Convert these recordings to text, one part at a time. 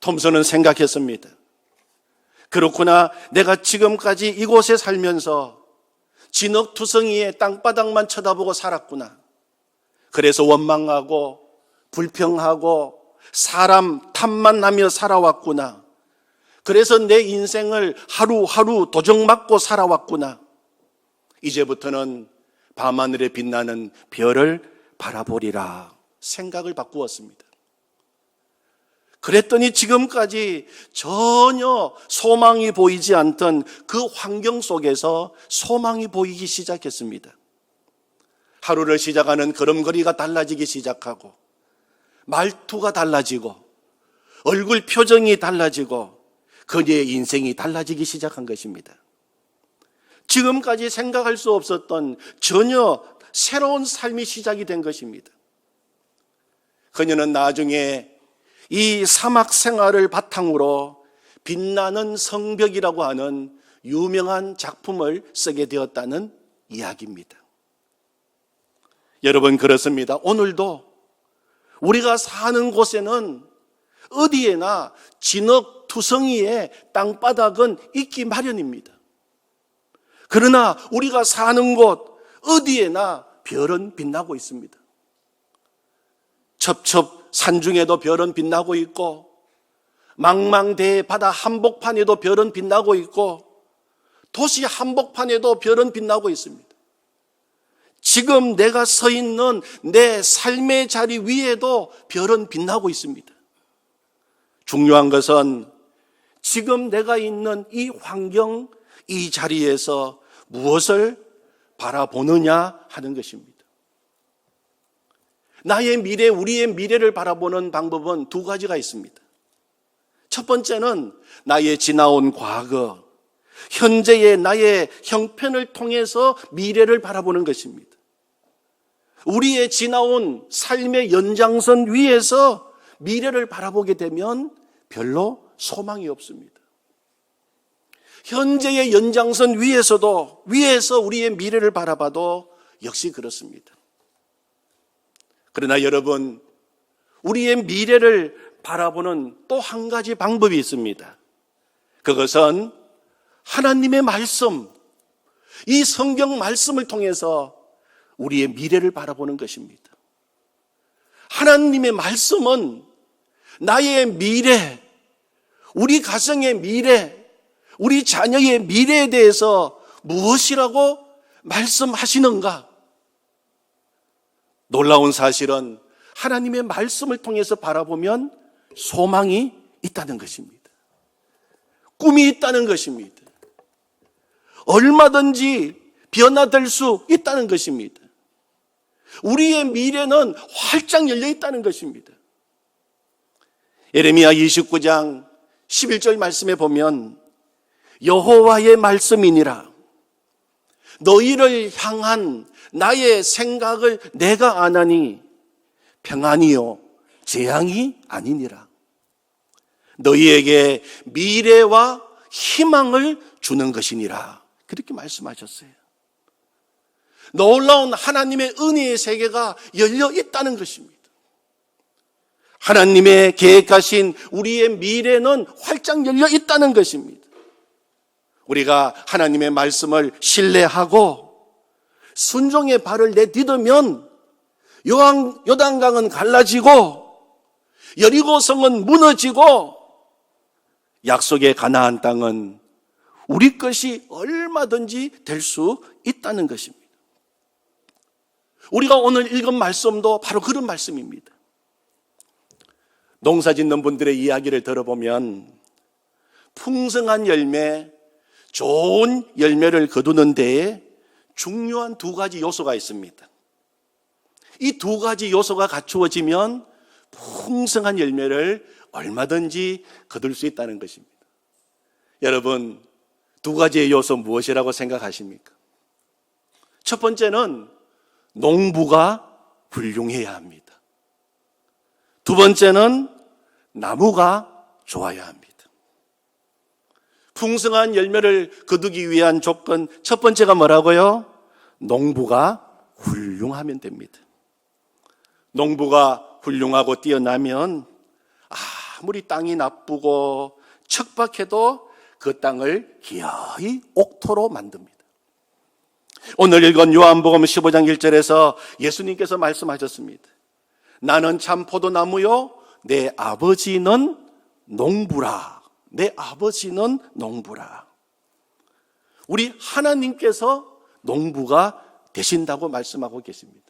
톰슨은 생각했습니다. 그렇구나, 내가 지금까지 이곳에 살면서 진흙투성이의 땅바닥만 쳐다보고 살았구나. 그래서 원망하고 불평하고 사람 탓만 하며 살아왔구나. 그래서 내 인생을 하루하루 도적맞고 살아왔구나. 이제부터는 밤하늘에 빛나는 별을 바라보리라 생각을 바꾸었습니다. 그랬더니 지금까지 전혀 소망이 보이지 않던 그 환경 속에서 소망이 보이기 시작했습니다. 하루를 시작하는 걸음걸이가 달라지기 시작하고, 말투가 달라지고, 얼굴 표정이 달라지고, 그녀의 인생이 달라지기 시작한 것입니다. 지금까지 생각할 수 없었던 전혀 새로운 삶이 시작이 된 것입니다. 그녀는 나중에 이 사막 생활을 바탕으로 빛나는 성벽이라고 하는 유명한 작품을 쓰게 되었다는 이야기입니다. 여러분, 그렇습니다. 오늘도 우리가 사는 곳에는 어디에나 진흙투성이의 땅바닥은 있기 마련입니다. 그러나 우리가 사는 곳 어디에나 별은 빛나고 있습니다. 첩첩 산중에도 별은 빛나고 있고, 망망대해 바다 한복판에도 별은 빛나고 있고, 도시 한복판에도 별은 빛나고 있습니다. 지금 내가 서 있는 내 삶의 자리 위에도 별은 빛나고 있습니다. 중요한 것은 지금 내가 있는 이 환경, 이 자리에서 무엇을 바라보느냐 하는 것입니다. 나의 미래, 우리의 미래를 바라보는 방법은 두 가지가 있습니다. 첫 번째는 나의 지나온 과거, 현재의 나의 형편을 통해서 미래를 바라보는 것입니다. 우리의 지나온 삶의 연장선 위에서 미래를 바라보게 되면 별로 소망이 없습니다. 현재의 연장선 위에서 우리의 미래를 바라봐도 역시 그렇습니다. 그러나 여러분, 우리의 미래를 바라보는 또 한 가지 방법이 있습니다. 그것은 하나님의 말씀, 이 성경 말씀을 통해서 우리의 미래를 바라보는 것입니다. 하나님의 말씀은 나의 미래, 우리 가정의 미래, 우리 자녀의 미래에 대해서 무엇이라고 말씀하시는가? 놀라운 사실은 하나님의 말씀을 통해서 바라보면 소망이 있다는 것입니다. 꿈이 있다는 것입니다. 얼마든지 변화될 수 있다는 것입니다. 우리의 미래는 활짝 열려 있다는 것입니다. 예레미야 29장 11절 말씀에 보면 여호와의 말씀이니라, 너희를 향한 나의 생각을 내가 아나니 평안이요 재앙이 아니니라. 너희에게 미래와 희망을 주는 것이니라. 그렇게 말씀하셨어요. 놀라운 하나님의 은혜의 세계가 열려 있다는 것입니다. 하나님의 계획하신 우리의 미래는 활짝 열려 있다는 것입니다. 우리가 하나님의 말씀을 신뢰하고 순종의 발을 내딛으면 요단강은 갈라지고 여리고성은 무너지고 약속의 가나안 땅은 우리 것이 얼마든지 될 수 있다는 것입니다. 우리가 오늘 읽은 말씀도 바로 그런 말씀입니다. 농사 짓는 분들의 이야기를 들어보면 풍성한 열매, 좋은 열매를 거두는 데에 중요한 두 가지 요소가 있습니다. 이 두 가지 요소가 갖추어지면 풍성한 열매를 얼마든지 거둘 수 있다는 것입니다. 여러분, 두 가지의 요소 무엇이라고 생각하십니까? 첫 번째는 농부가 훌륭해야 합니다. 두 번째는 나무가 좋아야 합니다. 풍성한 열매를 거두기 위한 조건, 첫 번째가 뭐라고요? 농부가 훌륭하면 됩니다. 농부가 훌륭하고 뛰어나면 아무리 땅이 나쁘고 척박해도 그 땅을 기어이 옥토로 만듭니다. 오늘 읽은 요한복음 15장 1절에서 예수님께서 말씀하셨습니다. 나는 참 포도나무요 내 아버지는 농부라. 내 아버지는 농부라. 우리 하나님께서 농부가 되신다고 말씀하고 계십니다.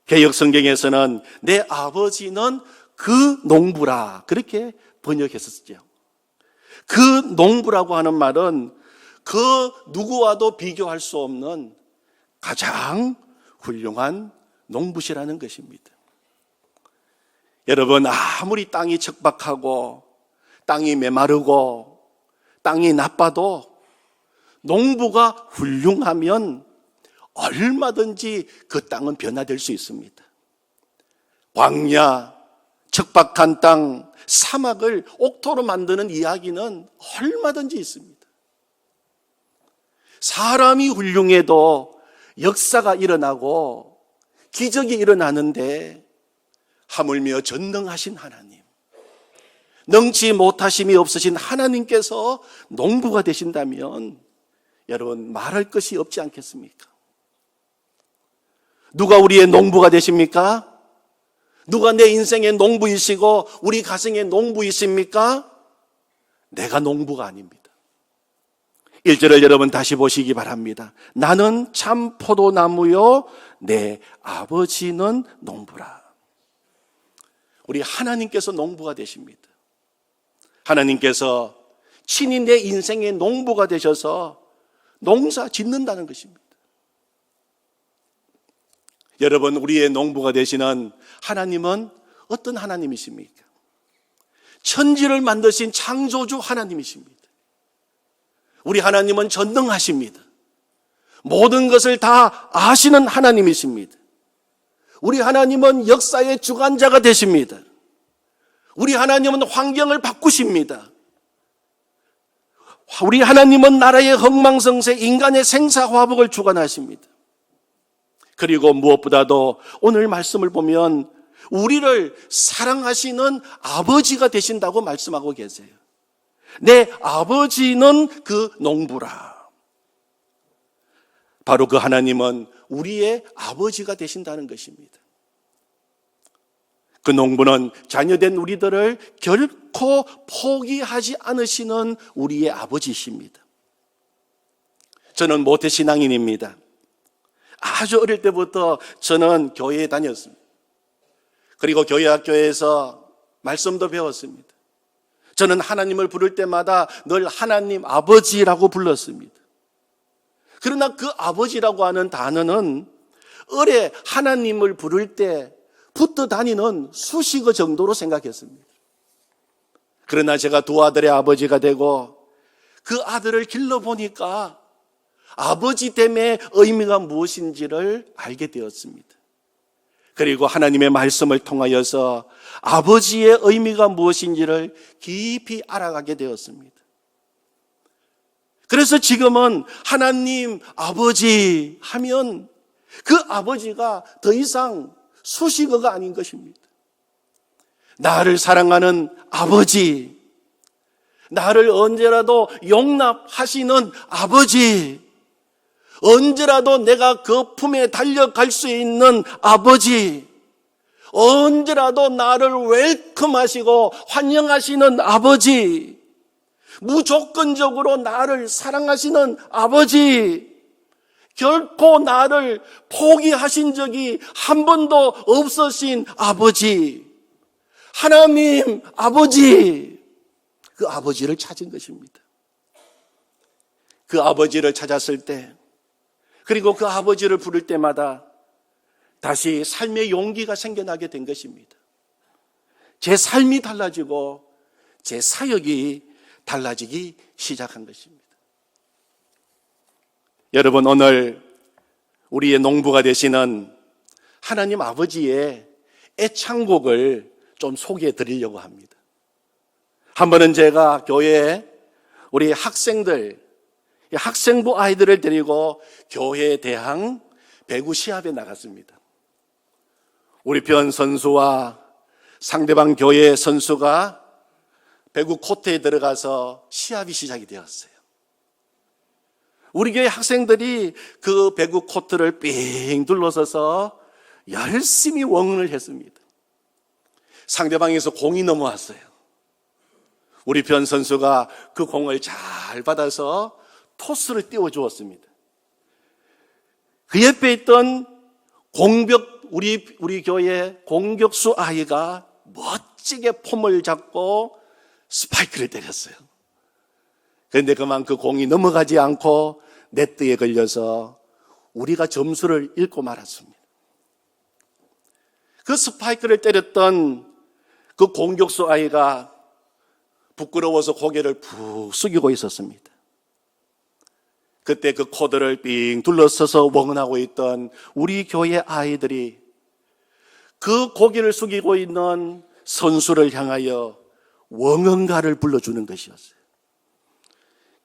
개역 성경에서는 내 아버지는 그 농부라 그렇게 번역했었죠. 그 농부라고 하는 말은 그 누구와도 비교할 수 없는 가장 훌륭한 농부시라는 것입니다. 여러분, 아무리 땅이 척박하고 땅이 메마르고 땅이 나빠도 농부가 훌륭하면 얼마든지 그 땅은 변화될 수 있습니다. 광야, 척박한 땅, 사막을 옥토로 만드는 이야기는 얼마든지 있습니다. 사람이 훌륭해도 역사가 일어나고 기적이 일어나는데 하물며 전능하신 하나님, 능치 못하심이 없으신 하나님께서 농부가 되신다면 여러분 말할 것이 없지 않겠습니까? 누가 우리의 농부가 되십니까? 누가 내 인생의 농부이시고 우리 가정의 농부이십니까? 내가 농부가 아닙니다. 1절을 여러분 다시 보시기 바랍니다. 나는 참 포도나무요 내 아버지는 농부라. 우리 하나님께서 농부가 되십니다. 하나님께서 친히 내 인생의 농부가 되셔서 농사 짓는다는 것입니다. 여러분, 우리의 농부가 되시는 하나님은 어떤 하나님이십니까? 천지를 만드신 창조주 하나님이십니다. 우리 하나님은 전능하십니다. 모든 것을 다 아시는 하나님이십니다. 우리 하나님은 역사의 주관자가 되십니다. 우리 하나님은 환경을 바꾸십니다. 우리 하나님은 나라의 흥망성쇠, 인간의 생사화복을 주관하십니다. 그리고 무엇보다도 오늘 말씀을 보면 우리를 사랑하시는 아버지가 되신다고 말씀하고 계세요. 내 아버지는 그 농부라. 바로 그 하나님은 우리의 아버지가 되신다는 것입니다. 그 농부는 자녀된 우리들을 결코 포기하지 않으시는 우리의 아버지십니다. 저는 모태신앙인입니다. 아주 어릴 때부터 저는 교회에 다녔습니다. 그리고 교회 학교에서 말씀도 배웠습니다. 저는 하나님을 부를 때마다 늘 하나님 아버지라고 불렀습니다. 그러나 그 아버지라고 하는 단어는 어뢰 하나님을 부를 때 붙어 다니는 수식어 정도로 생각했습니다. 그러나 제가 두 아들의 아버지가 되고 그 아들을 길러보니까 아버지됨의 의미가 무엇인지를 알게 되었습니다. 그리고 하나님의 말씀을 통하여서 아버지의 의미가 무엇인지를 깊이 알아가게 되었습니다. 그래서 지금은 하나님 아버지 하면 그 아버지가 더 이상 수식어가 아닌 것입니다. 나를 사랑하는 아버지, 나를 언제라도 용납하시는 아버지, 언제라도 내가 그 품에 달려갈 수 있는 아버지, 언제라도 나를 웰컴하시고 환영하시는 아버지, 무조건적으로 나를 사랑하시는 아버지, 결코 나를 포기하신 적이 한 번도 없으신 아버지, 하나님 아버지, 그 아버지를 찾은 것입니다. 그 아버지를 찾았을 때, 그리고 그 아버지를 부를 때마다 다시 삶의 용기가 생겨나게 된 것입니다. 제 삶이 달라지고 제 사역이 달라지기 시작한 것입니다. 여러분, 오늘 우리의 농부가 되시는 하나님 아버지의 애창곡을 좀 소개해 드리려고 합니다. 한 번은 제가 교회에 우리 학생부 아이들을 데리고 교회 대항 배구 시합에 나갔습니다. 우리 편 선수와 상대방 교회 선수가 배구 코트에 들어가서 시합이 시작이 되었어요. 우리 교회 학생들이 그 배구 코트를 삥 둘러서서 열심히 응원을 했습니다. 상대방에서 공이 넘어왔어요. 우리 편 선수가 그 공을 잘 받아서 토스를 띄워주었습니다. 그 옆에 있던 우리 교회 공격수 아이가 멋지게 폼을 잡고 스파이크를 때렸어요. 그런데 그만 그 공이 넘어가지 않고 네트에 걸려서 우리가 점수를 잃고 말았습니다. 그 스파이크를 때렸던 그 공격수 아이가 부끄러워서 고개를 푹 숙이고 있었습니다. 그때 그 코드를 삥 둘러서서 응원하고 있던 우리 교회 아이들이 그 고개를 숙이고 있는 선수를 향하여 응원가를 불러주는 것이었어요.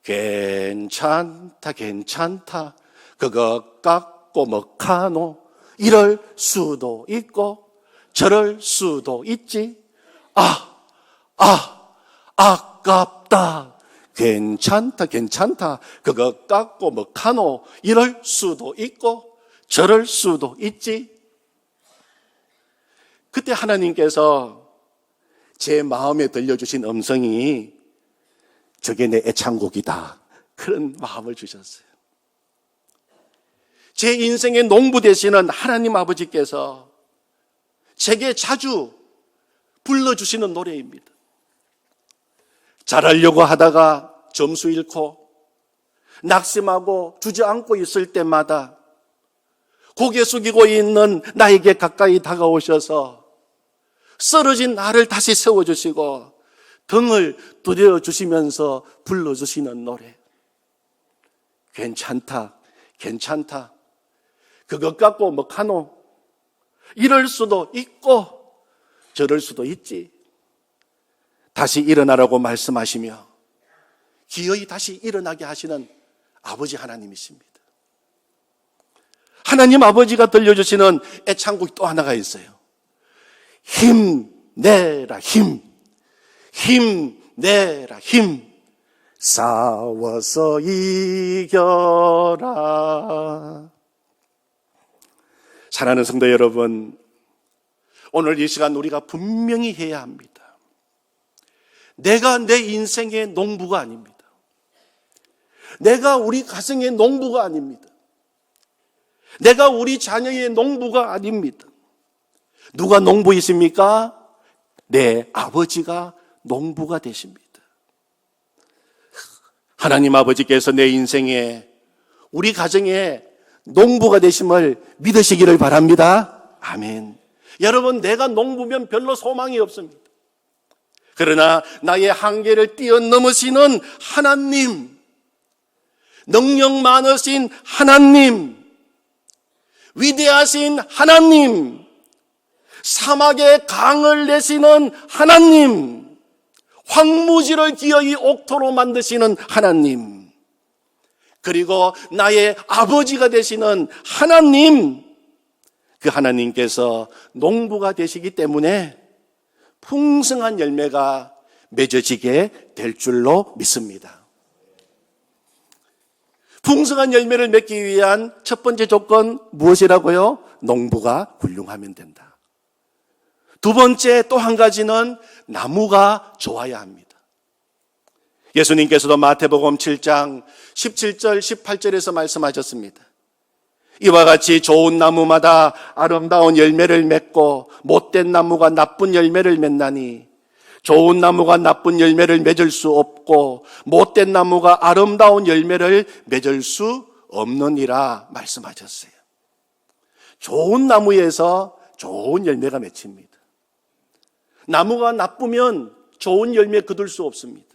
괜찮다 괜찮다 그거 깎고 먹하노 이럴 수도 있고 저럴 수도 있지 아깝다 괜찮다 괜찮다 그거 깎고 먹하노 이럴 수도 있고 저럴 수도 있지. 그때 하나님께서 제 마음에 들려주신 음성이 저게 내 애창곡이다 그런 마음을 주셨어요. 제 인생의 농부 되시는 하나님 아버지께서 제게 자주 불러주시는 노래입니다. 잘하려고 하다가 점수 잃고 낙심하고 주저앉고 있을 때마다 고개 숙이고 있는 나에게 가까이 다가오셔서 쓰러진 나를 다시 세워주시고 등을 두드려 주시면서 불러주시는 노래. 괜찮다 괜찮다 그것 갖고 뭐하노 이럴 수도 있고 저럴 수도 있지. 다시 일어나라고 말씀하시며 기어이 다시 일어나게 하시는 아버지 하나님이십니다. 하나님 아버지가 들려주시는 애창곡이 또 하나가 있어요. 힘내라 힘내라 힘 싸워서 이겨라. 사랑하는 성도 여러분, 오늘 이 시간 우리가 분명히 해야 합니다. 내가 내 인생의 농부가 아닙니다. 내가 우리 가정의 농부가 아닙니다. 내가 우리 자녀의 농부가 아닙니다. 누가 농부이십니까? 내 아버지가 농부가 되십니다. 하나님 아버지께서 내 인생에 우리 가정에 농부가 되심을 믿으시기를 바랍니다. 아멘. 여러분, 내가 농부면 별로 소망이 없습니다. 그러나 나의 한계를 뛰어넘으시는 하나님, 능력 많으신 하나님, 위대하신 하나님, 사막에 강을 내시는 하나님, 황무지를 기어이 옥토로 만드시는 하나님, 그리고 나의 아버지가 되시는 하나님, 그 하나님께서 농부가 되시기 때문에 풍성한 열매가 맺어지게 될 줄로 믿습니다. 풍성한 열매를 맺기 위한 첫 번째 조건 무엇이라고요? 농부가 훌륭하면 된다. 두 번째 또 한 가지는 나무가 좋아야 합니다. 예수님께서도 마태복음 7장 17절 18절에서 말씀하셨습니다. 이와 같이 좋은 나무마다 아름다운 열매를 맺고 못된 나무가 나쁜 열매를 맺나니 좋은 나무가 나쁜 열매를 맺을 수 없고 못된 나무가 아름다운 열매를 맺을 수 없느니라 말씀하셨어요. 좋은 나무에서 좋은 열매가 맺힙니다. 나무가 나쁘면 좋은 열매 거둘 수 없습니다.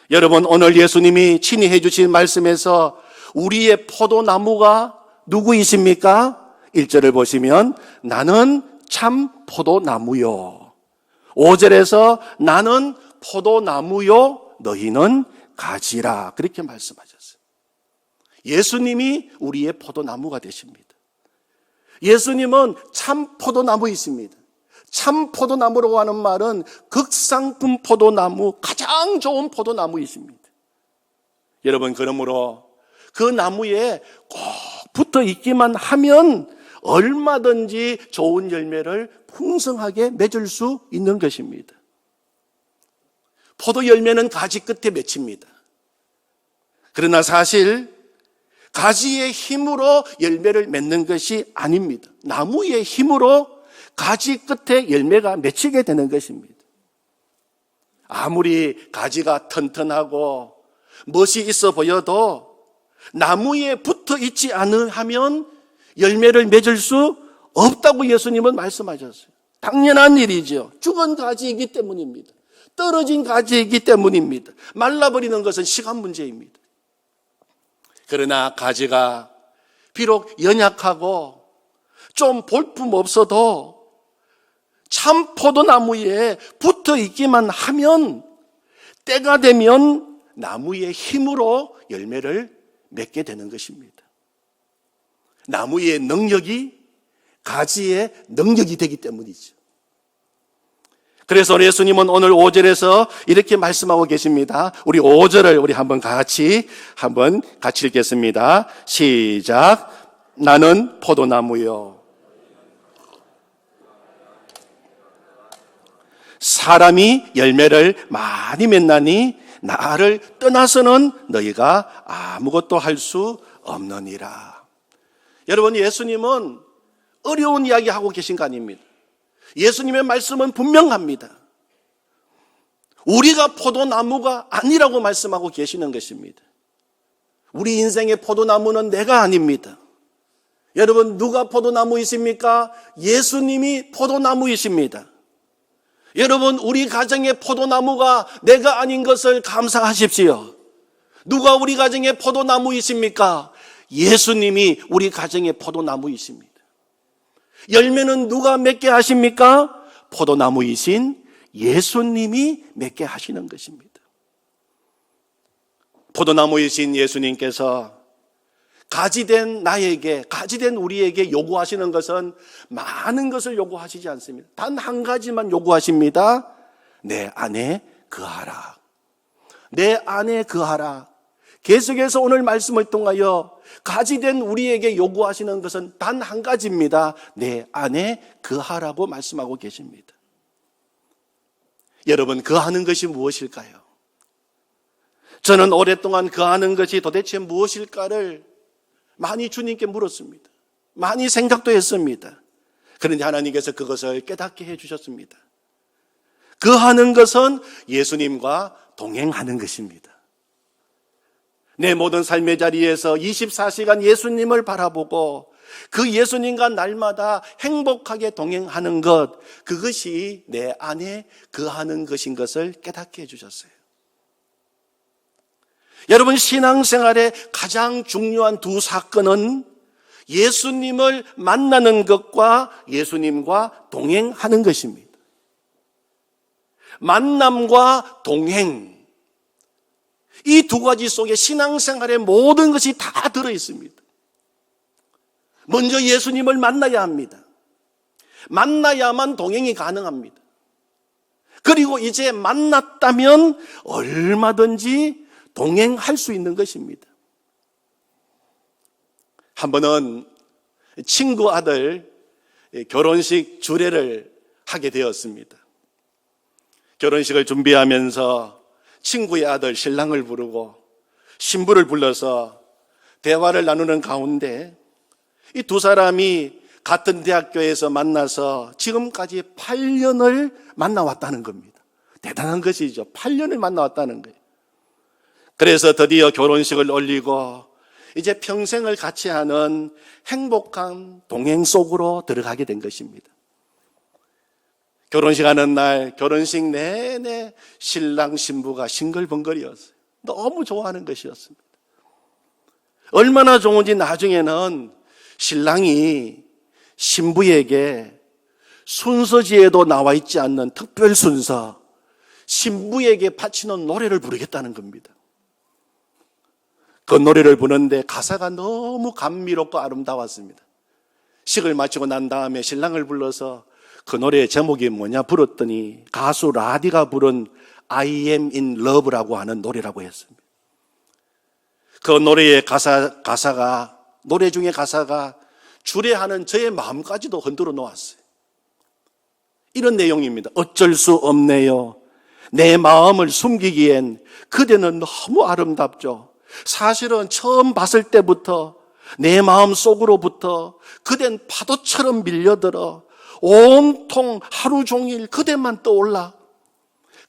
여러분, 오늘 예수님이 친히 해주신 말씀에서 우리의 포도나무가 누구이십니까? 1절을 보시면 나는 참 포도나무요. 5절에서 나는 포도나무요 너희는 가지라. 그렇게 말씀하셨어요. 예수님이 우리의 포도나무가 되십니다. 예수님은 참 포도나무이십니다. 참 포도나무라고 하는 말은 극상품 포도나무, 가장 좋은 포도나무이십니다. 여러분, 그러므로 그 나무에 꼭 붙어 있기만 하면 얼마든지 좋은 열매를 풍성하게 맺을 수 있는 것입니다. 포도 열매는 가지 끝에 맺힙니다. 그러나 사실 가지의 힘으로 열매를 맺는 것이 아닙니다. 나무의 힘으로 가지 끝에 열매가 맺히게 되는 것입니다. 아무리 가지가 튼튼하고 멋이 있어 보여도 나무에 붙어 있지 않으면 열매를 맺을 수 없다고 예수님은 말씀하셨어요. 당연한 일이죠. 죽은 가지이기 때문입니다. 떨어진 가지이기 때문입니다. 말라버리는 것은 시간 문제입니다. 그러나 가지가 비록 연약하고 좀 볼품 없어도 참 포도나무에 붙어 있기만 하면 때가 되면 나무의 힘으로 열매를 맺게 되는 것입니다. 나무의 능력이 가지의 능력이 되기 때문이죠. 그래서 예수님은 오늘 5절에서 이렇게 말씀하고 계십니다. 우리 5절을 우리 한번 같이 읽겠습니다. 시작. 나는 포도나무요. 사람이 열매를 많이 맺나니 나를 떠나서는 너희가 아무것도 할 수 없느니라. 여러분, 예수님은 어려운 이야기 하고 계신 거 아닙니다. 예수님의 말씀은 분명합니다. 우리가 포도나무가 아니라고 말씀하고 계시는 것입니다. 우리 인생의 포도나무는 내가 아닙니다. 여러분, 누가 포도나무이십니까? 예수님이 포도나무이십니다. 여러분, 우리 가정의 포도나무가 내가 아닌 것을 감사하십시오. 누가 우리 가정의 포도나무이십니까? 예수님이 우리 가정의 포도나무이십니다. 열매는 누가 맺게 하십니까? 포도나무이신 예수님이 맺게 하시는 것입니다. 포도나무이신 예수님께서 가지된 나에게, 가지된 우리에게 요구하시는 것은 많은 것을 요구하시지 않습니다. 단 한 가지만 요구하십니다. 내 안에 거하라. 내 안에 거하라. 계속해서 오늘 말씀을 통하여 가지된 우리에게 요구하시는 것은 단 한 가지입니다. 내 안에 거하라고 말씀하고 계십니다. 여러분, 거하는 것이 무엇일까요? 저는 오랫동안 거하는 것이 도대체 무엇일까를 많이 주님께 물었습니다. 많이 생각도 했습니다. 그런데 하나님께서 그것을 깨닫게 해주셨습니다. 거하는 것은 예수님과 동행하는 것입니다. 내 모든 삶의 자리에서 24시간 예수님을 바라보고 그 예수님과 날마다 행복하게 동행하는 것, 그것이 내 안에 거하는 것인 것을 깨닫게 해주셨어요. 여러분, 신앙생활의 가장 중요한 두 사건은 예수님을 만나는 것과 예수님과 동행하는 것입니다. 만남과 동행, 이 두 가지 속에 신앙생활의 모든 것이 다 들어있습니다. 먼저 예수님을 만나야 합니다. 만나야만 동행이 가능합니다. 그리고 이제 만났다면 얼마든지 동행할 수 있는 것입니다. 한 번은 친구 아들 결혼식 주례를 하게 되었습니다. 결혼식을 준비하면서 친구의 아들 신랑을 부르고 신부를 불러서 대화를 나누는 가운데 이 두 사람이 같은 대학교에서 만나서 지금까지 8년을 만나왔다는 겁니다. 대단한 것이죠. 8년을 만나왔다는 거예요. 그래서 드디어 결혼식을 올리고 이제 평생을 같이 하는 행복한 동행 속으로 들어가게 된 것입니다. 결혼식 하는 날, 결혼식 내내 신랑 신부가 싱글벙글이었어요. 너무 좋아하는 것이었습니다. 얼마나 좋은지 나중에는 신랑이 신부에게 순서지에도 나와 있지 않는 특별 순서, 신부에게 바치는 노래를 부르겠다는 겁니다. 그 노래를 부르는데 가사가 너무 감미롭고 아름다웠습니다. 식을 마치고 난 다음에 신랑을 불러서 그 노래의 제목이 뭐냐 불었더니 가수 라디가 부른 I am in love라고 하는 노래라고 했습니다. 그 노래의 가사가 노래 중에 가사가 주례하는 저의 마음까지도 흔들어 놓았어요. 이런 내용입니다. 어쩔 수 없네요. 내 마음을 숨기기엔 그대는 너무 아름답죠. 사실은 처음 봤을 때부터 내 마음 속으로부터 그댄 파도처럼 밀려들어 온통 하루 종일 그대만 떠올라.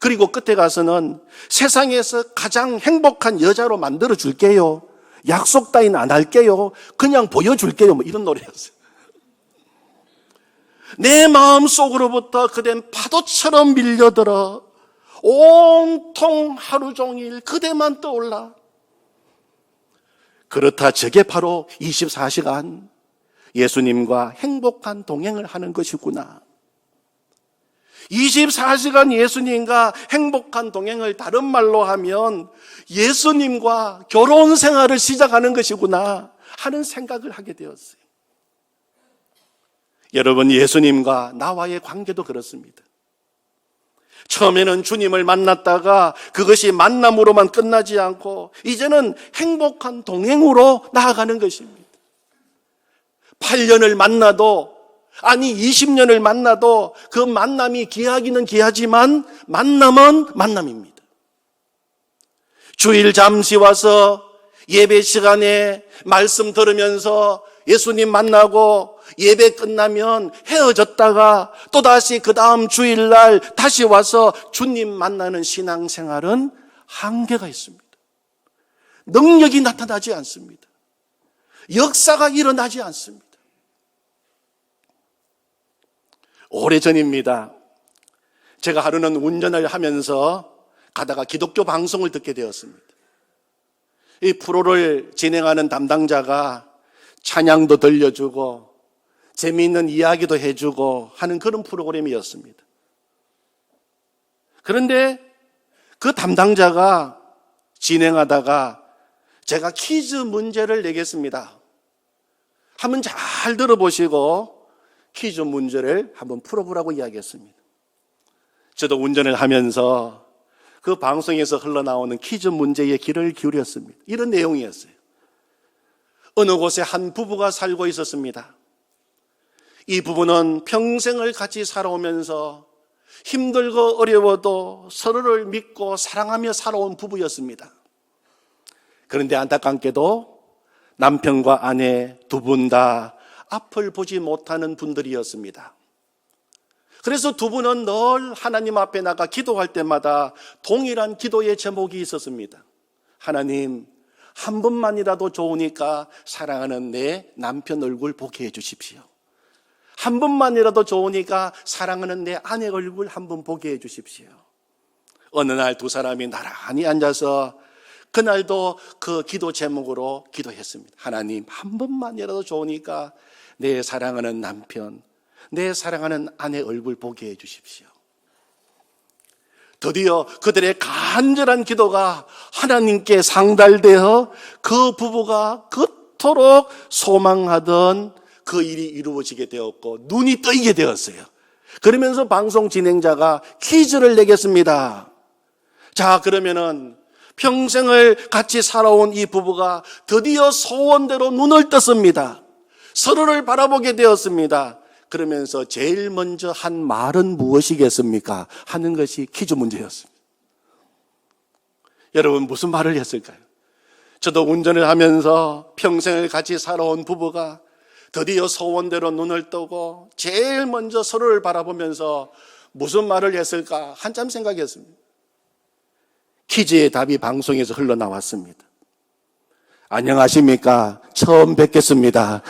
그리고 끝에 가서는 세상에서 가장 행복한 여자로 만들어 줄게요. 약속 따윈 안 할게요. 그냥 보여줄게요. 뭐 이런 노래였어요. 내 마음 속으로부터 그댄 파도처럼 밀려들어 온통 하루 종일 그대만 떠올라. 그렇다, 저게 바로 24시간 예수님과 행복한 동행을 하는 것이구나. 24시간 예수님과 행복한 동행을 다른 말로 하면 예수님과 결혼 생활을 시작하는 것이구나 하는 생각을 하게 되었어요. 여러분, 예수님과 나와의 관계도 그렇습니다. 처음에는 주님을 만났다가 그것이 만남으로만 끝나지 않고 이제는 행복한 동행으로 나아가는 것입니다. 8년을 만나도, 아니 20년을 만나도 그 만남이 귀하기는 귀하지만 만남은 만남입니다. 주일 잠시 와서 예배 시간에 말씀 들으면서 예수님 만나고 예배 끝나면 헤어졌다가 또다시 그 다음 주일날 다시 와서 주님 만나는 신앙생활은 한계가 있습니다. 능력이 나타나지 않습니다. 역사가 일어나지 않습니다. 오래전입니다. 제가 하루는 운전을 하면서 가다가 기독교 방송을 듣게 되었습니다. 이 프로를 진행하는 담당자가 찬양도 들려주고 재미있는 이야기도 해주고 하는 그런 프로그램이었습니다. 그런데 그 담당자가 진행하다가 제가 퀴즈 문제를 내겠습니다. 한번 잘 들어보시고 퀴즈 문제를 한번 풀어보라고 이야기했습니다. 저도 운전을 하면서 그 방송에서 흘러나오는 퀴즈 문제에 귀를 기울였습니다. 이런 내용이었어요. 어느 곳에 한 부부가 살고 있었습니다. 이 부부는 평생을 같이 살아오면서 힘들고 어려워도 서로를 믿고 사랑하며 살아온 부부였습니다. 그런데 안타깝게도 남편과 아내 두 분 다 앞을 보지 못하는 분들이었습니다. 그래서 두 분은 늘 하나님 앞에 나가 기도할 때마다 동일한 기도의 제목이 있었습니다. 하나님, 한 번만이라도 좋으니까 사랑하는 내 남편 얼굴 보게 해주십시오. 한 번만이라도 좋으니까 사랑하는 내 아내 얼굴 한번 보게 해주십시오. 어느 날 두 사람이 나란히 앉아서 그날도 그 기도 제목으로 기도했습니다. 하나님, 한 번만이라도 좋으니까 내 사랑하는 남편, 내 사랑하는 아내 얼굴 보게 해주십시오. 드디어 그들의 간절한 기도가 하나님께 상달되어 그 부부가 그토록 소망하던 그 일이 이루어지게 되었고 눈이 뜨이게 되었어요. 그러면서 방송 진행자가 퀴즈를 내겠습니다. 자, 그러면은 평생을 같이 살아온 이 부부가 드디어 소원대로 눈을 떴습니다. 서로를 바라보게 되었습니다. 그러면서 제일 먼저 한 말은 무엇이겠습니까? 하는 것이 퀴즈 문제였습니다. 여러분, 무슨 말을 했을까요? 저도 운전을 하면서 평생을 같이 살아온 부부가 드디어 소원대로 눈을 뜨고 제일 먼저 서로를 바라보면서 무슨 말을 했을까 한참 생각했습니다. 퀴즈의 답이 방송에서 흘러나왔습니다. 안녕하십니까? 처음 뵙겠습니다.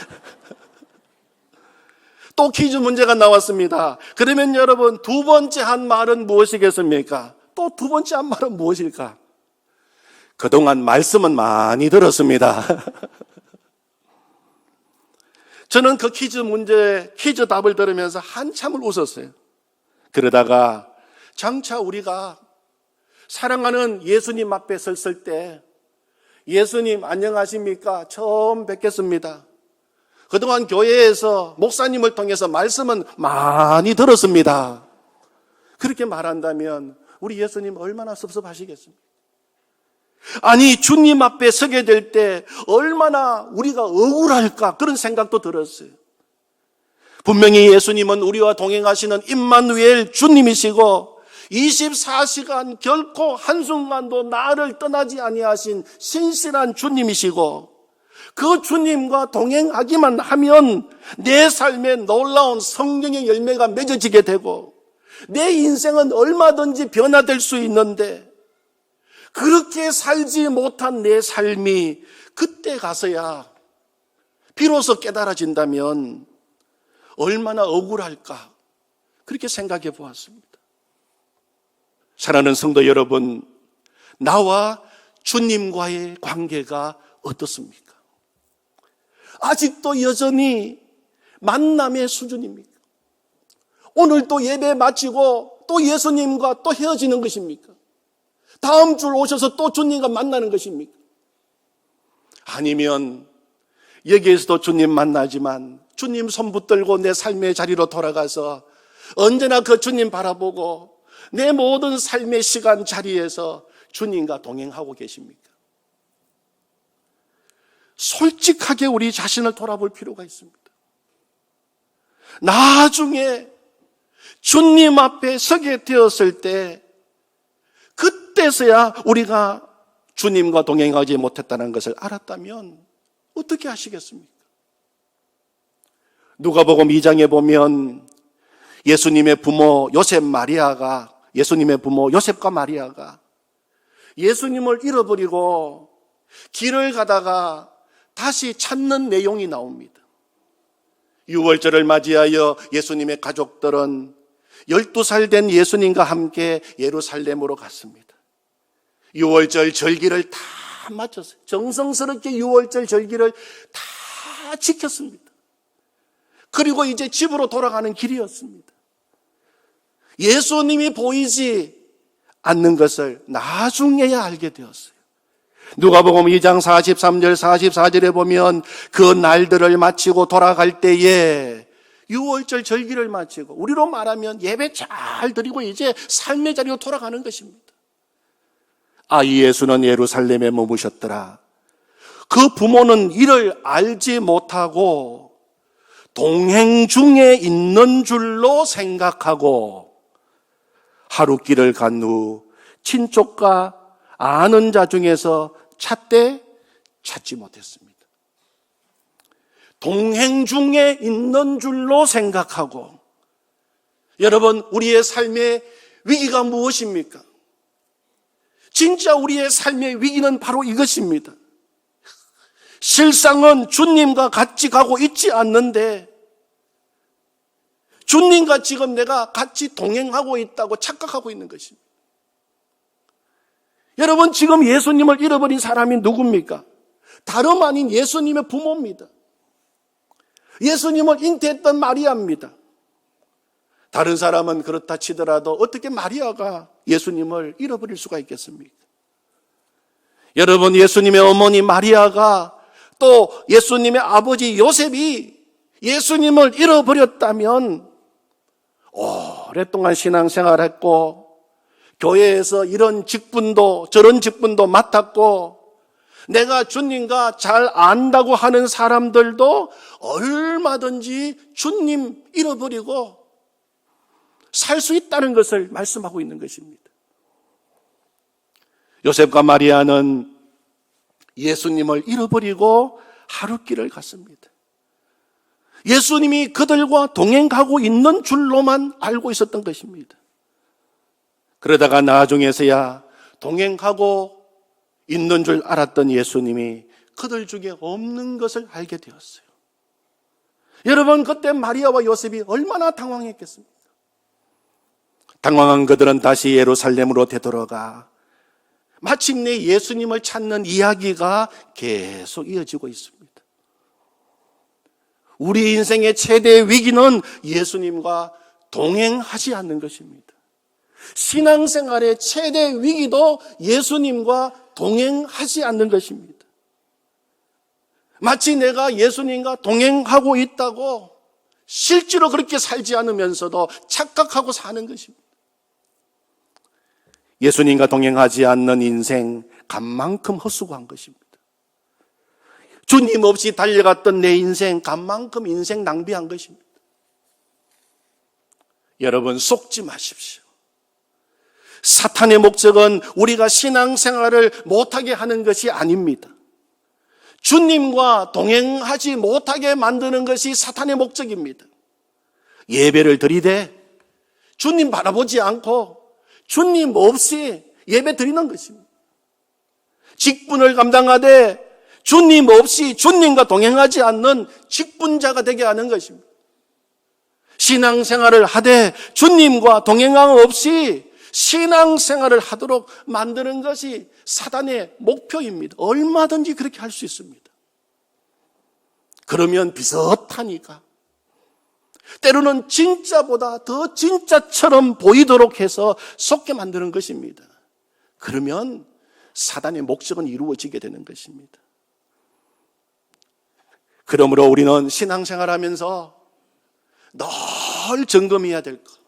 또 퀴즈 문제가 나왔습니다. 그러면 여러분, 두 번째 한 말은 무엇이겠습니까? 또 두 번째 한 말은 무엇일까? 그동안 말씀은 많이 들었습니다. 저는 그 퀴즈 문제, 퀴즈 답을 들으면서 한참을 웃었어요. 그러다가 장차 우리가 사랑하는 예수님 앞에 섰을 때 예수님 안녕하십니까? 처음 뵙겠습니다. 그동안 교회에서 목사님을 통해서 말씀은 많이 들었습니다. 그렇게 말한다면 우리 예수님 얼마나 섭섭하시겠습니까? 아니, 주님 앞에 서게 될 때 얼마나 우리가 억울할까 그런 생각도 들었어요. 분명히 예수님은 우리와 동행하시는 임마누엘 주님이시고 24시간 결코 한순간도 나를 떠나지 아니하신 신실한 주님이시고, 그 주님과 동행하기만 하면 내 삶에 놀라운 성령의 열매가 맺어지게 되고 내 인생은 얼마든지 변화될 수 있는데, 그렇게 살지 못한 내 삶이 그때 가서야 비로소 깨달아진다면 얼마나 억울할까, 그렇게 생각해 보았습니다. 사랑하는 성도 여러분, 나와 주님과의 관계가 어떻습니까? 아직도 여전히 만남의 수준입니까? 오늘 또 예배 마치고 또 예수님과 또 헤어지는 것입니까? 다음 주 오셔서 또 주님과 만나는 것입니까? 아니면 여기에서도 주님 만나지만 주님 손 붙들고 내 삶의 자리로 돌아가서 언제나 그 주님 바라보고 내 모든 삶의 시간 자리에서 주님과 동행하고 계십니까? 솔직하게 우리 자신을 돌아볼 필요가 있습니다. 나중에 주님 앞에 서게 되었을 때 그때서야 우리가 주님과 동행하지 못했다는 것을 알았다면 어떻게 하시겠습니까? 누가복음 2장에 보면 예수님의 부모 요셉과 마리아가 예수님을 잃어버리고 길을 가다가 다시 찾는 내용이 나옵니다. 유월절을 맞이하여 예수님의 가족들은 12살 된 예수님과 함께 예루살렘으로 갔습니다. 유월절 절기를 다 마쳤어요. 정성스럽게 유월절 절기를 다 지켰습니다. 그리고 이제 집으로 돌아가는 길이었습니다. 예수님이 보이지 않는 것을 나중에야 알게 되었어요. 누가복음 2장 43절 44절에 보면 그 날들을 마치고 돌아갈 때에 유월절 절기를 마치고, 우리로 말하면 예배 잘 드리고 이제 삶의 자리로 돌아가는 것입니다. 아이 예수는 예루살렘에 머무셨더라. 그 부모는 이를 알지 못하고 동행 중에 있는 줄로 생각하고 하루 길을 간 후 친족과 아는 자 중에서 찾되 찾지 못했습니다. 동행 중에 있는 줄로 생각하고, 여러분, 우리의 삶의 위기가 무엇입니까? 진짜 우리의 삶의 위기는 바로 이것입니다. 실상은 주님과 같이 가고 있지 않는데 주님과 지금 내가 같이 동행하고 있다고 착각하고 있는 것입니다. 여러분, 지금 예수님을 잃어버린 사람이 누굽니까? 다름 아닌 예수님의 부모입니다. 예수님을 잉태했던 마리아입니다. 다른 사람은 그렇다 치더라도 어떻게 마리아가 예수님을 잃어버릴 수가 있겠습니까? 여러분, 예수님의 어머니 마리아가 또 예수님의 아버지 요셉이 예수님을 잃어버렸다면 오랫동안 신앙생활했고 교회에서 이런 직분도 저런 직분도 맡았고 내가 주님과 잘 안다고 하는 사람들도 얼마든지 주님 잃어버리고 살 수 있다는 것을 말씀하고 있는 것입니다. 요셉과 마리아는 예수님을 잃어버리고 하룻길을 갔습니다. 예수님이 그들과 동행하고 있는 줄로만 알고 있었던 것입니다. 그러다가 나중에서야 동행하고 있는 줄 알았던 예수님이 그들 중에 없는 것을 알게 되었어요. 여러분, 그때 마리아와 요셉이 얼마나 당황했겠습니까? 당황한 그들은 다시 예루살렘으로 되돌아가 마침내 예수님을 찾는 이야기가 계속 이어지고 있습니다. 우리 인생의 최대 위기는 예수님과 동행하지 않는 것입니다. 신앙생활의 최대 위기도 예수님과 동행하지 않는 것입니다. 마치 내가 예수님과 동행하고 있다고 실제로 그렇게 살지 않으면서도 착각하고 사는 것입니다. 예수님과 동행하지 않는 인생, 간만큼 헛수고한 것입니다. 주님 없이 달려갔던 내 인생, 간만큼 인생 낭비한 것입니다. 여러분, 속지 마십시오. 사탄의 목적은 우리가 신앙생활을 못하게 하는 것이 아닙니다. 주님과 동행하지 못하게 만드는 것이 사탄의 목적입니다. 예배를 드리되 주님 바라보지 않고 주님 없이 예배 드리는 것입니다. 직분을 감당하되 주님 없이 주님과 동행하지 않는 직분자가 되게 하는 것입니다. 신앙생활을 하되 주님과 동행함 없이 신앙생활을 하도록 만드는 것이 사단의 목표입니다. 얼마든지 그렇게 할 수 있습니다. 그러면 비슷하니까 때로는 진짜보다 더 진짜처럼 보이도록 해서 속게 만드는 것입니다. 그러면 사단의 목적은 이루어지게 되는 것입니다. 그러므로 우리는 신앙생활하면서 늘 점검해야 될 것.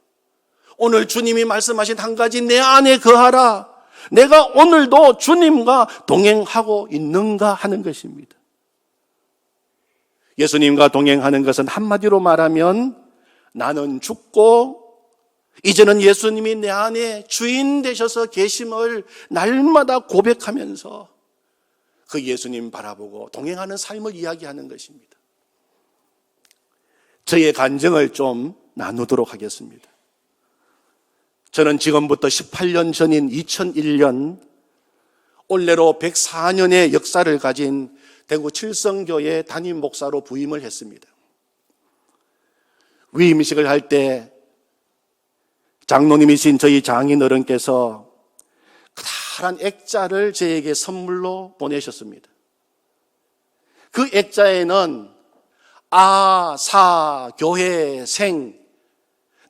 오늘 주님이 말씀하신 한 가지, 내 안에 거하라. 내가 오늘도 주님과 동행하고 있는가 하는 것입니다. 예수님과 동행하는 것은 한마디로 말하면 나는 죽고 이제는 예수님이 내 안에 주인 되셔서 계심을 날마다 고백하면서 그 예수님 바라보고 동행하는 삶을 이야기하는 것입니다. 저의 간증을 좀 나누도록 하겠습니다. 저는 지금부터 18년 전인 2001년 올해로 104년의 역사를 가진 대구 칠성교회 담임 목사로 부임을 했습니다. 위임식을 할 때 장로님이신 저희 장인 어른께서 커다란 액자를 저에게 선물로 보내셨습니다. 그 액자에는 아사교회생,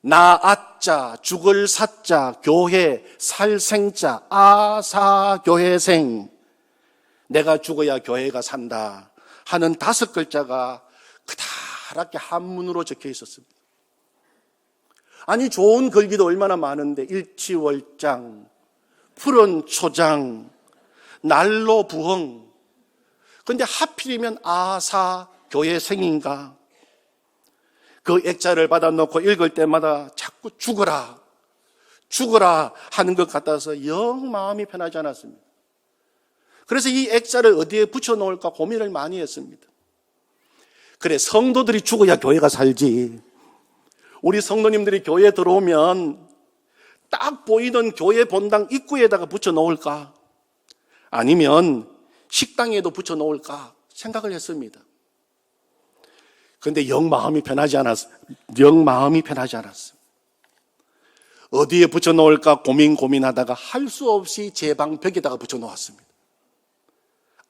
나아자, 죽을 사자, 교회, 살생자, 아사교회생, 내가 죽어야 교회가 산다 하는 5글자가 크다랗게 한문으로 적혀 있었습니다. 아니, 좋은 글귀도 얼마나 많은데 일치월장, 푸른 초장, 날로 부흥. 그런데 하필이면 아사교회생인가? 그 액자를 받아놓고 읽을 때마다 자꾸 죽어라, 죽어라 하는 것 같아서 영 마음이 편하지 않았습니다. 그래서 이 액자를 어디에 붙여놓을까 고민을 많이 했습니다. 그래, 성도들이 죽어야 교회가 살지. 우리 성도님들이 교회에 들어오면 딱 보이던 교회 본당 입구에다가 붙여놓을까? 아니면 식당에도 붙여놓을까? 생각을 했습니다. 그런데 영 마음이 편하지 않았어요. 어디에 붙여놓을까 고민하다가 할 수 없이 제 방 벽에다가 붙여놓았습니다.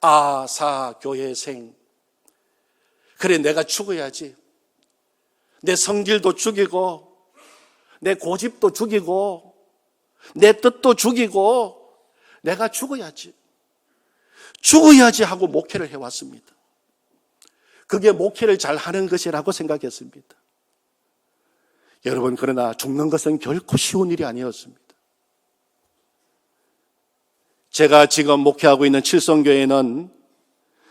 아사교회생. 그래, 내가 죽어야지. 내 성질도 죽이고 내 고집도 죽이고 내 뜻도 죽이고 내가 죽어야지 하고 목회를 해왔습니다. 그게 목회를 잘하는 것이라고 생각했습니다. 여러분, 그러나 죽는 것은 결코 쉬운 일이 아니었습니다. 제가 지금 목회하고 있는 칠성교회는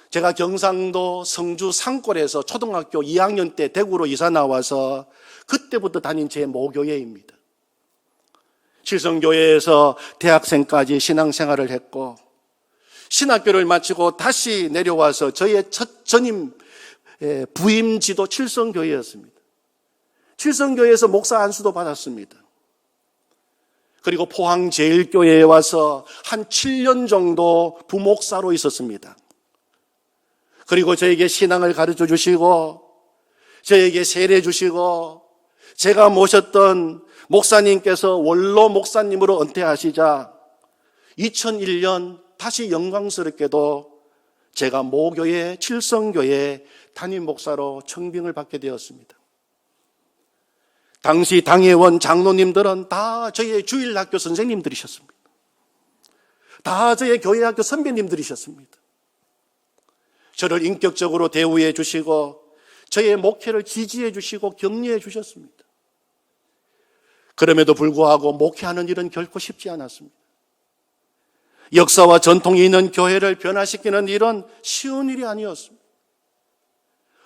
제가 경상도 성주 산골에서 초등학교 2학년 때 대구로 이사 나와서 그때부터 다닌 제 모교회입니다. 칠성교회에서 대학생까지 신앙생활을 했고 신학교를 마치고 다시 내려와서 저의 첫 전임 부임지도 칠성교회였습니다. 칠성교회에서 목사 안수도 받았습니다. 그리고 포항제일교회에 와서 한 7년 정도 부목사로 있었습니다. 그리고 저에게 신앙을 가르쳐 주시고 저에게 세례 주시고 제가 모셨던 목사님께서 원로 목사님으로 은퇴하시자 2001년 다시 영광스럽게도 제가 모교회 칠성교회 담임 목사로 청빙을 받게 되었습니다. 당시 당회원 장로님들은 다 저의 주일학교 선생님들이셨습니다. 다 저의 교회학교 선배님들이셨습니다. 저를 인격적으로 대우해 주시고 저의 목회를 지지해 주시고 격려해 주셨습니다. 그럼에도 불구하고 목회하는 일은 결코 쉽지 않았습니다. 역사와 전통이 있는 교회를 변화시키는 일은 쉬운 일이 아니었습니다.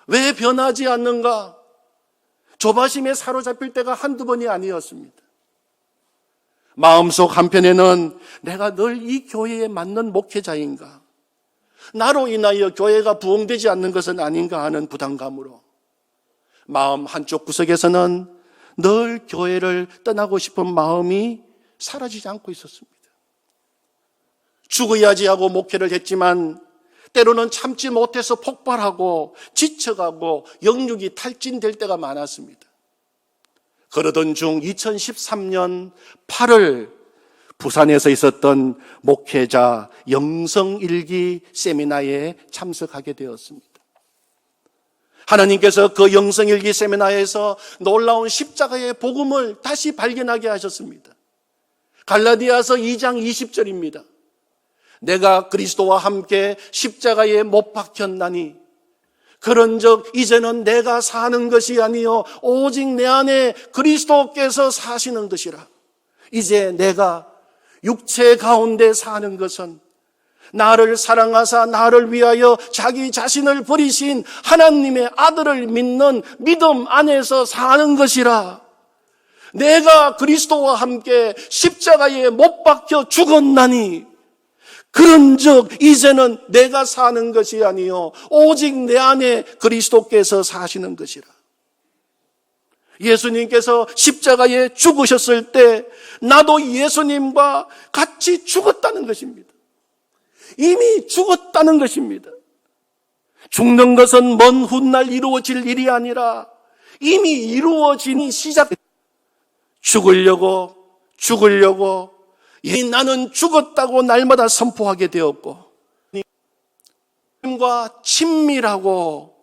왜 변하지 않는가? 조바심에 사로잡힐 때가 한두 번이 아니었습니다. 마음속 한편에는 내가 늘 이 교회에 맞는 목회자인가? 나로 인하여 교회가 부흥되지 않는 것은 아닌가 하는 부담감으로 마음 한쪽 구석에서는 늘 교회를 떠나고 싶은 마음이 사라지지 않고 있었습니다. 죽어야지 하고 목회를 했지만 때로는 참지 못해서 폭발하고 지쳐가고 영육이 탈진될 때가 많았습니다. 그러던 중 2013년 8월 부산에서 있었던 목회자 영성일기 세미나에 참석하게 되었습니다. 하나님께서 그 영성일기 세미나에서 놀라운 십자가의 복음을 다시 발견하게 하셨습니다. 갈라디아서 2장 20절입니다. 내가 그리스도와 함께 십자가에 못 박혔나니 그런즉 이제는 내가 사는 것이 아니요 오직 내 안에 그리스도께서 사시는 것이라. 이제 내가 육체 가운데 사는 것은 나를 사랑하사 나를 위하여 자기 자신을 버리신 하나님의 아들을 믿는 믿음 안에서 사는 것이라. 내가 그리스도와 함께 십자가에 못 박혀 죽었나니 그런즉 이제는 내가 사는 것이 아니요 오직 내 안에 그리스도께서 사시는 것이라. 예수님께서 십자가에 죽으셨을 때 나도 예수님과 같이 죽었다는 것입니다. 이미 죽었다는 것입니다. 죽는 것은 먼 훗날 이루어질 일이 아니라 이미 이루어진 시작. 죽으려고 나는 죽었다고 날마다 선포하게 되었고 예수님과 친밀하고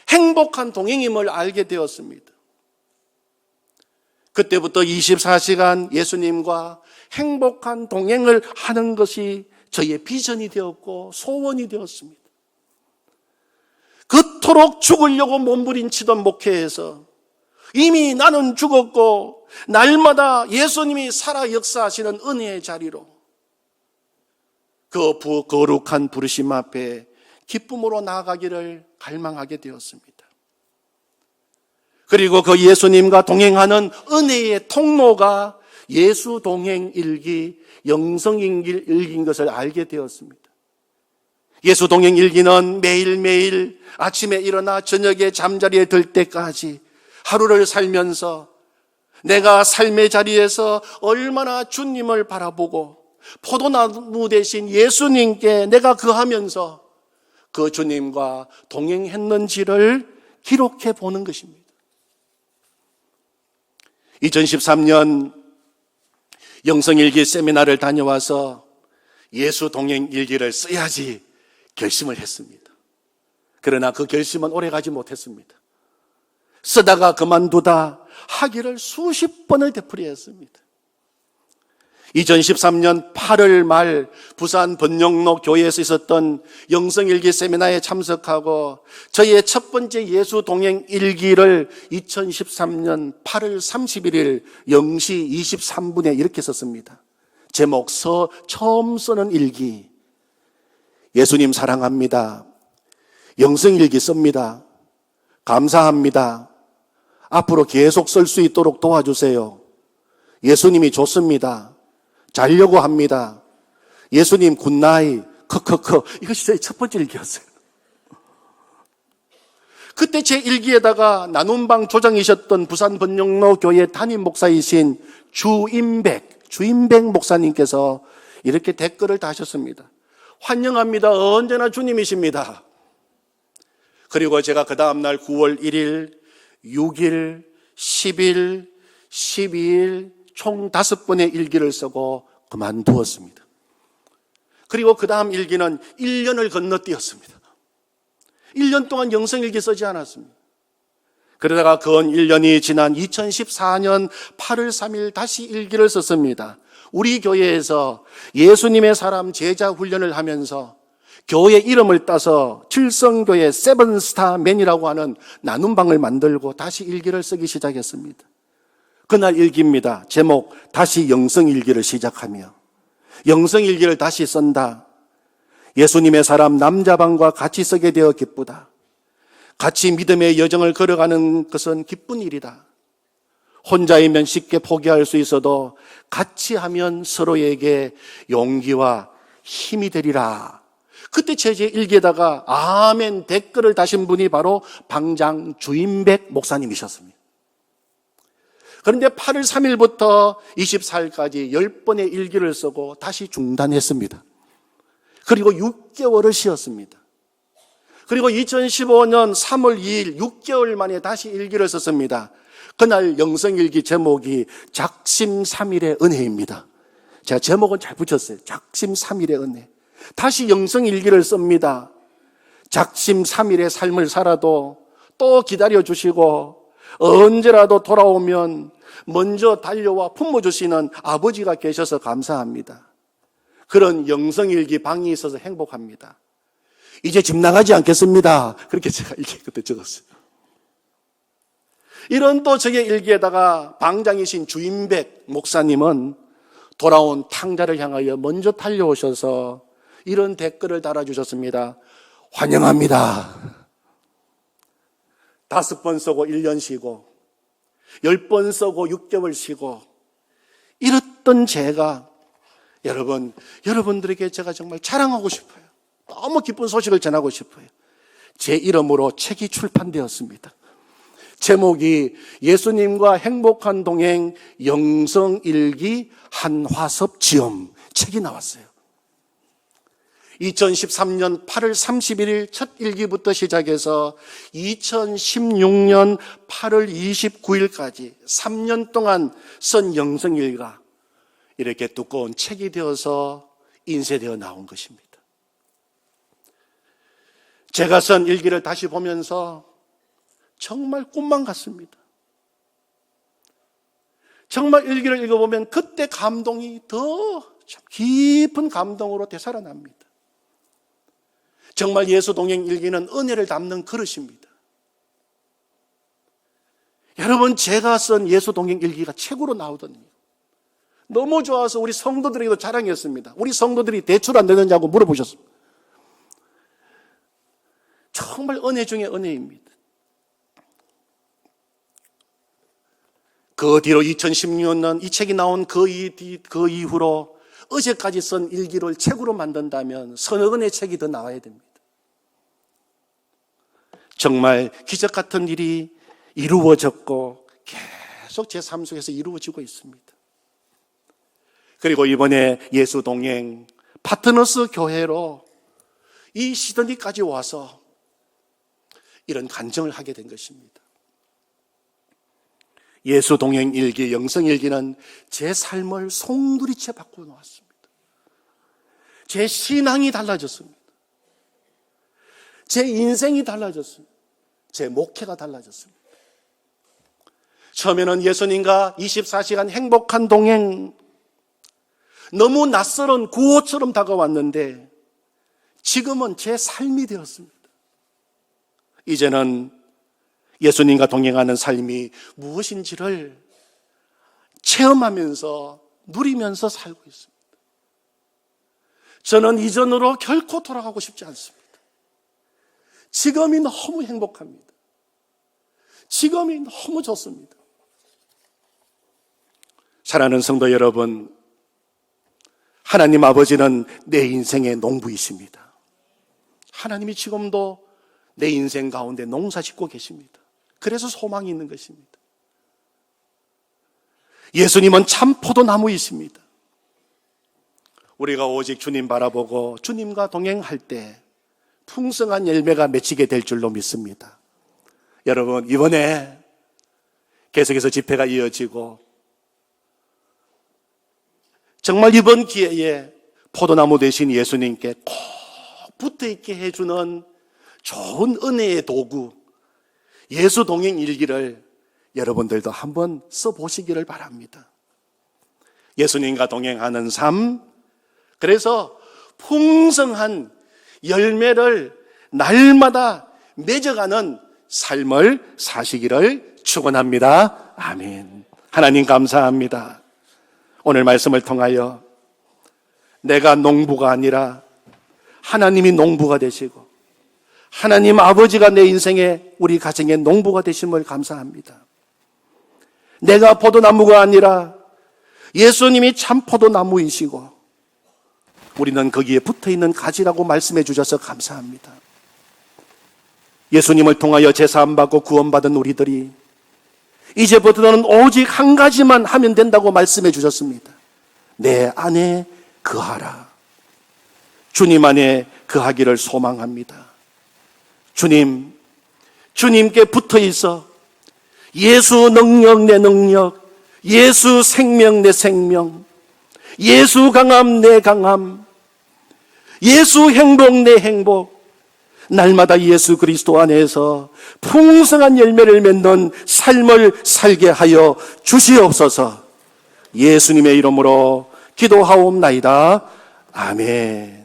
행복한 동행임을 알게 되었습니다. 그때부터 24시간 예수님과 행복한 동행을 하는 것이 저의 비전이 되었고 소원이 되었습니다. 그토록 죽으려고 몸부림치던 목회에서 이미 나는 죽었고 날마다 예수님이 살아 역사하시는 은혜의 자리로 그 거룩한 부르심 앞에 기쁨으로 나아가기를 갈망하게 되었습니다. 그리고 그 예수님과 동행하는 은혜의 통로가 예수 동행 일기, 영성일기인 것을 알게 되었습니다. 예수 동행 일기는 매일매일 아침에 일어나 저녁에 잠자리에 들 때까지 하루를 살면서 내가 삶의 자리에서 얼마나 주님을 바라보고 포도나무 대신 예수님께 내가 거하면서 그 주님과 동행했는지를 기록해 보는 것입니다. 2013년 영성일기 세미나를 다녀와서 예수 동행 일기를 써야지 결심을 했습니다. 그러나 그 결심은 오래가지 못했습니다. 쓰다가 그만두다 하기를 수십 번을 되풀이했습니다. 2013년 8월 말 부산 번영로 교회에서 있었던 영성일기 세미나에 참석하고 저의 첫 번째 예수 동행 일기를 2013년 8월 31일 0시 23분에 이렇게 썼습니다. 제목 처음 쓰는 일기. 예수님 사랑합니다. 영성일기 씁니다. 감사합니다. 앞으로 계속 쓸 수 있도록 도와주세요. 예수님이 좋습니다. 자려고 합니다. 예수님 굿나잇. 크크크. 이것이 제 첫 번째 일기였어요. 그때 제 일기에다가 나눔방 조장이셨던 부산 번영로 교회 담임 목사이신 주임백 목사님께서 이렇게 댓글을 다셨습니다. 환영합니다. 언제나 주님이십니다. 그리고 제가 그 다음날 9월 1일, 6일, 10일, 12일 총 5번의 일기를 쓰고 그만두었습니다. 그리고 그 다음 일기는 1년을 건너뛰었습니다. 1년 동안 영성일기 쓰지 않았습니다. 그러다가 건 1년이 지난 2014년 8월 3일 다시 일기를 썼습니다. 우리 교회에서 예수님의 사람 제자 훈련을 하면서 교회 이름을 따서 칠성교회 세븐스타맨이라고 하는 나눔방을 만들고 다시 일기를 쓰기 시작했습니다. 그날 일기입니다. 제목, 다시 영성일기를 시작하며 영성일기를 다시 쓴다. 예수님의 사람 남자방과 같이 쓰게 되어 기쁘다. 같이 믿음의 여정을 걸어가는 것은 기쁜 일이다. 혼자이면 쉽게 포기할 수 있어도 같이 하면 서로에게 용기와 힘이 되리라. 그때 제 일기에다가 아멘 댓글을 다신 분이 바로 방장 주인백 목사님이셨습니다. 그런데 8월 3일부터 24일까지 10번의 일기를 쓰고 다시 중단했습니다. 그리고 6개월을 쉬었습니다. 그리고 2015년 3월 2일 6개월 만에 다시 일기를 썼습니다. 그날 영성일기 제목이 작심 3일의 은혜입니다. 제가 제목은 잘 붙였어요. 작심 3일의 은혜. 다시 영성일기를 씁니다. 작심 3일의 삶을 살아도 또 기다려주시고 언제라도 돌아오면 먼저 달려와 품어주시는 아버지가 계셔서 감사합니다. 그런 영성일기 방이 있어서 행복합니다. 이제 집 나가지 않겠습니다. 그렇게 제가 일기 그때 적었어요. 이런 또 저의 일기에다가 방장이신 주인백 목사님은 돌아온 탕자를 향하여 먼저 달려오셔서 이런 댓글을 달아주셨습니다. 환영합니다. 5번 쓰고 1년 쉬고 10번 쓰고 6개월 쉬고 이랬던 제가 여러분들에게 제가 정말 자랑하고 싶어요. 너무 기쁜 소식을 전하고 싶어요. 제 이름으로 책이 출판되었습니다. 제목이 예수님과 행복한 동행 영성일기 한화섭 지음 책이 나왔어요. 2013년 8월 31일 첫 일기부터 시작해서 2016년 8월 29일까지 3년 동안 쓴 영성일기가 이렇게 두꺼운 책이 되어서 인쇄되어 나온 것입니다. 제가 쓴 일기를 다시 보면서 정말 꿈만 같습니다. 정말 일기를 읽어보면 그때 감동이 더 깊은 감동으로 되살아납니다. 정말 예수 동행 일기는 은혜를 담는 그릇입니다. 여러분, 제가 쓴 예수 동행 일기가 책으로 나오더니 너무 좋아서 우리 성도들에게도 자랑했습니다. 우리 성도들이 대출 안 되느냐고 물어보셨습니다. 정말 은혜 중에 은혜입니다. 그 뒤로 2016년 이 책이 나온 그 이후로 어제까지 쓴 일기를 책으로 만든다면 서너 권의 책이 더 나와야 됩니다. 정말 기적 같은 일이 이루어졌고 계속 제 삶 속에서 이루어지고 있습니다. 그리고 이번에 예수 동행 파트너스 교회로 이 시드니까지 와서 이런 간증을 하게 된 것입니다. 예수 동행 일기, 영성 일기는 제 삶을 송두리째 바꾸어 놓았습니다. 제 신앙이 달라졌습니다. 제 인생이 달라졌습니다. 제 목회가 달라졌습니다. 처음에는 예수님과 24시간 행복한 동행, 너무 낯설은 구호처럼 다가왔는데 지금은 제 삶이 되었습니다. 이제는 예수님과 동행하는 삶이 무엇인지를 체험하면서 누리면서 살고 있습니다. 저는 이전으로 결코 돌아가고 싶지 않습니다. 지금이 너무 행복합니다. 지금이 너무 좋습니다. 사랑하는 성도 여러분, 하나님 아버지는 내 인생의 농부이십니다. 하나님이 지금도 내 인생 가운데 농사 짓고 계십니다. 그래서 소망이 있는 것입니다. 예수님은 참 포도나무이십니다. 우리가 오직 주님 바라보고 주님과 동행할 때 풍성한 열매가 맺히게 될 줄로 믿습니다. 여러분, 이번에 계속해서 집회가 이어지고 정말 이번 기회에 포도나무 되신 예수님께 꼭 붙어있게 해주는 좋은 은혜의 도구, 예수 동행 일기를 여러분들도 한번 써보시기를 바랍니다. 예수님과 동행하는 삶, 그래서 풍성한 열매를 날마다 맺어가는 삶을 사시기를 축원합니다. 아멘. 하나님 감사합니다. 오늘 말씀을 통하여 내가 농부가 아니라 하나님이 농부가 되시고 하나님 아버지가 내 인생에 우리 가정의 농부가 되심을 감사합니다. 내가 포도나무가 아니라 예수님이 참 포도나무이시고 우리는 거기에 붙어있는 가지라고 말씀해 주셔서 감사합니다. 예수님을 통하여 제사함받고 구원받은 우리들이 이제부터는 오직 한 가지만 하면 된다고 말씀해 주셨습니다. 내 안에 거하라. 주님 안에 거하기를 소망합니다. 주님께 붙어 있어 예수 능력 내 능력, 예수 생명 내 생명, 예수 강함 내 강함, 예수 행복 내 행복, 날마다 예수 그리스도 안에서 풍성한 열매를 맺는 삶을 살게 하여 주시옵소서. 예수님의 이름으로 기도하옵나이다. 아멘.